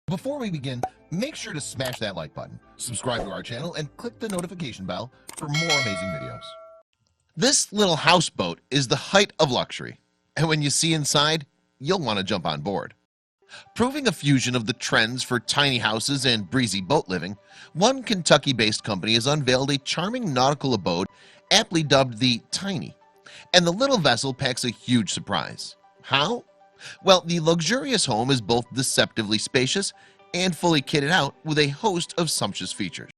Before we begin, make sure to smash that like button, subscribe to our channel, and click the notification bell for more amazing videos. This little houseboat is the height of luxury, and when you see inside, you'll want to jump on board. Proving a fusion of the trends for tiny houses and breezy boat living, one Kentucky-based company has unveiled a charming nautical abode aptly dubbed the Tiny. And the little vessel packs a huge surprise. How? Well, the luxurious home is both deceptively spacious and fully kitted out with a host of sumptuous features.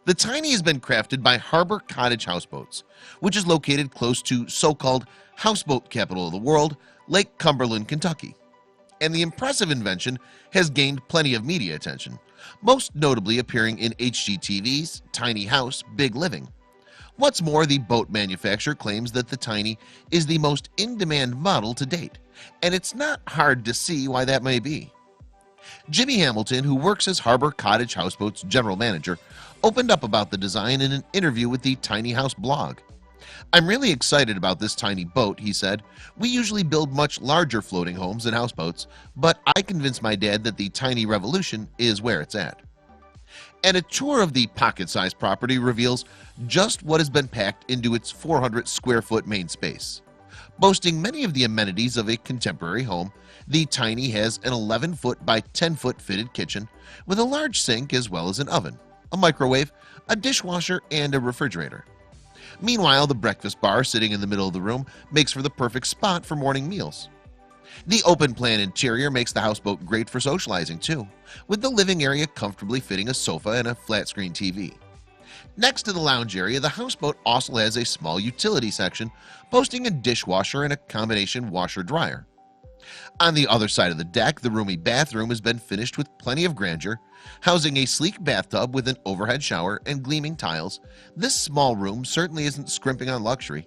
The Tiny has been crafted by Harbor Cottage Houseboats, which is located close to so-called houseboat capital of the world, Lake Cumberland, Kentucky. And the impressive invention has gained plenty of media attention, most notably appearing in HGTV's Tiny House, Big Living. What's more, the boat manufacturer claims that the Tiny is the most in-demand model to date, and it's not hard to see why that may be. Jimmy Hamilton, who works as Harbor Cottage Houseboat's general manager, opened up about the design in an interview with the Tiny House blog. "I'm really excited about this tiny boat," he said. "We usually build much larger floating homes and houseboats, but I convinced my dad that the Tiny revolution is where it's at." And a tour of the pocket-sized property reveals just what has been packed into its 400 square foot main space. Boasting many of the amenities of a contemporary home, the Tiny has an 11-foot by 10-foot fitted kitchen with a large sink as well as an oven, a microwave, a dishwasher, and a refrigerator. Meanwhile, the breakfast bar sitting in the middle of the room makes for the perfect spot for morning meals. The open-plan interior makes the houseboat great for socializing too, with the living area comfortably fitting a sofa and a flat-screen TV. Next to the lounge area, the houseboat also has a small utility section, boasting a dishwasher and a combination washer-dryer. On the other side of the deck, the roomy bathroom has been finished with plenty of grandeur, housing a sleek bathtub with an overhead shower and gleaming tiles. This small room certainly isn't scrimping on luxury.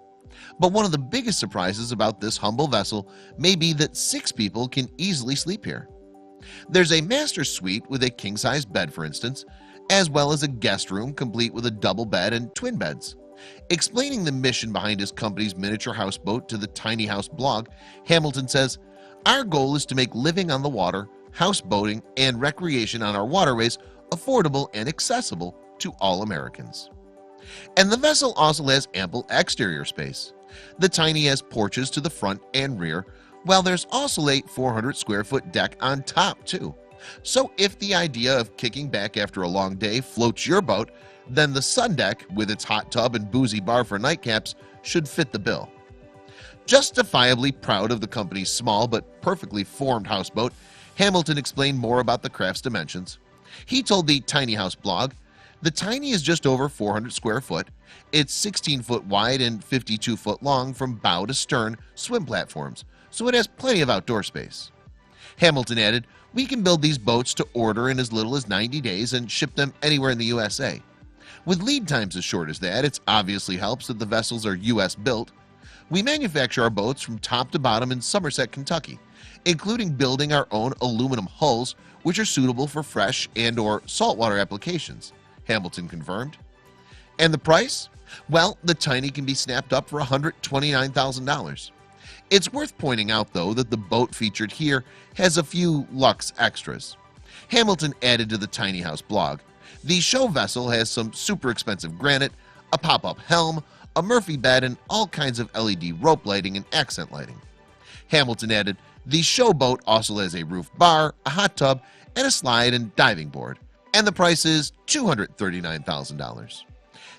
But one of the biggest surprises about this humble vessel may be that 6 people can easily sleep here. There's a master suite with a king-size bed, for instance, as well as a guest room complete with a double bed and twin beds. Explaining the mission behind his company's miniature houseboat to the Tiny House blog, Hamilton says, "Our goal is to make living on the water, houseboating, and recreation on our waterways affordable and accessible to all Americans." And the vessel also has ample exterior space. The Tiny has porches to the front and rear, while there's also a 400 square foot deck on top too. So if the idea of kicking back after a long day floats your boat, then the sun deck with its hot tub and boozy bar for nightcaps should fit the bill. Justifiably proud of the company's small but perfectly formed houseboat, Hamilton explained more about the craft's dimensions. He told the Tiny House blog, "The Tiny is just over 400 square foot. It's 16 foot wide and 52 foot long from bow to stern swim platforms, so it has plenty of outdoor space." Hamilton added, "We can build these boats to order in as little as 90 days and ship them anywhere in the USA. With lead times as short as that, it obviously helps that the vessels are US built. We manufacture our boats from top to bottom in Somerset, Kentucky, including building our own aluminum hulls, which are suitable for fresh and/or saltwater applications," Hamilton confirmed. And the price? Well, the Tiny can be snapped up for $129,000. It's worth pointing out, though, that the boat featured here has a few luxe extras. Hamilton added to the Tiny House blog, "The show vessel has some super expensive granite, a pop-up helm, a Murphy bed, and all kinds of LED rope lighting and accent lighting." Hamilton added, "The show boat also has a roof bar, a hot tub, and a slide and diving board, and the price is $239,000.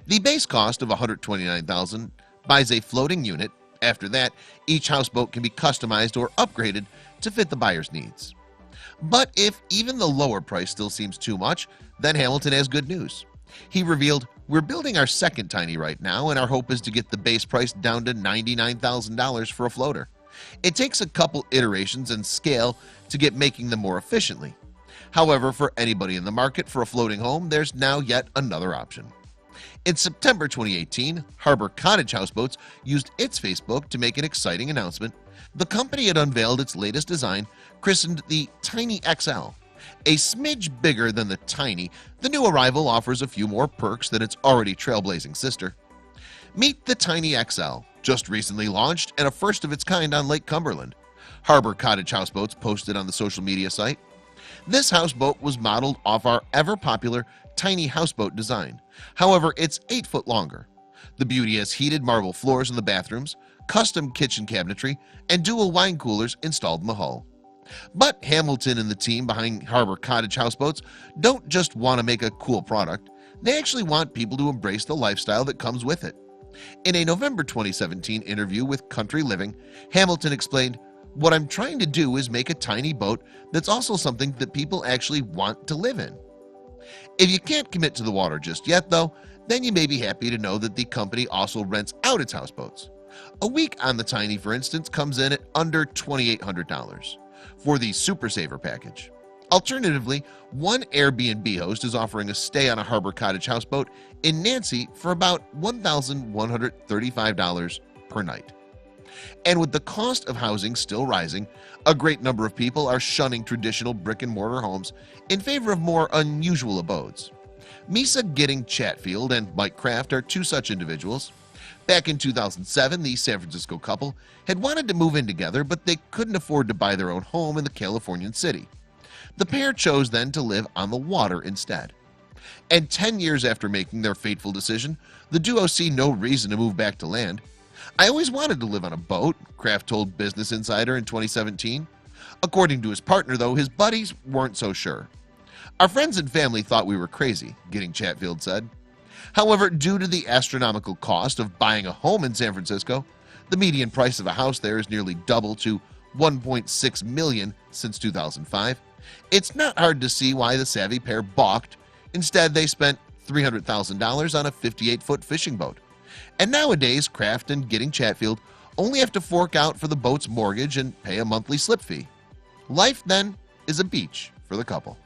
The base cost of $129,000 buys a floating unit. After that, each houseboat can be customized or upgraded to fit the buyer's needs." But if even the lower price still seems too much, then Hamilton has good news. He revealed, "We're building our second Tiny right now, and our hope is to get the base price down to $99,000 for a floater. It takes a couple iterations and scale to get making them more efficiently. However, for anybody in the market for a floating home, there's now yet another option." In September 2018, Harbor Cottage Houseboats used its Facebook to make an exciting announcement. The company had unveiled its latest design, christened the Tiny XL. A smidge bigger than the Tiny, the new arrival offers a few more perks than its already trailblazing sister. Meet the Tiny XL, just recently launched and a first of its kind on Lake Cumberland. Harbor Cottage houseboats posted on the social media site. This houseboat was modeled off our ever-popular tiny houseboat design. However, it's 8 foot longer. The beauty has heated marble floors in the bathrooms, custom kitchen cabinetry, and dual wine coolers installed in the hull. But Hamilton and the team behind Harbor Cottage houseboats don't just want to make a cool product. They actually want people to embrace the lifestyle that comes with it. In a November 2017 interview with Country Living, Hamilton explained, "What I'm trying to do is make a tiny boat that's also something that people actually want to live in." If you can't commit to the water just yet though, then you may be happy to know that the company also rents out its houseboats. A week on the Tiny, for instance, comes in at under $2,800 for the Super Saver package. Alternatively, one Airbnb host is offering a stay on a Harbor Cottage houseboat in Nancy for about $1,135 per night. And with the cost of housing still rising, a great number of people are shunning traditional brick-and-mortar homes in favor of more unusual abodes. Misa Gidding Chatfield and Mike Kraft are two such individuals. Back in 2007, the San Francisco couple had wanted to move in together, but they couldn't afford to buy their own home in the Californian city. The pair chose then to live on the water instead. And 10 years after making their fateful decision, the duo see no reason to move back to land. "I always wanted to live on a boat," Kraft told Business Insider in 2017. According to his partner, though, his buddies weren't so sure. "Our friends and family thought we were crazy," Gidding Chatfield said. However, due to the astronomical cost of buying a home in San Francisco, the median price of a house there is nearly double to $1.6 million since 2005. It's not hard to see why the savvy pair balked. Instead, they spent $300,000 on a 58-foot fishing boat. And nowadays, Kraft and Gidding Chatfield only have to fork out for the boat's mortgage and pay a monthly slip fee. Life then is a beach for the couple.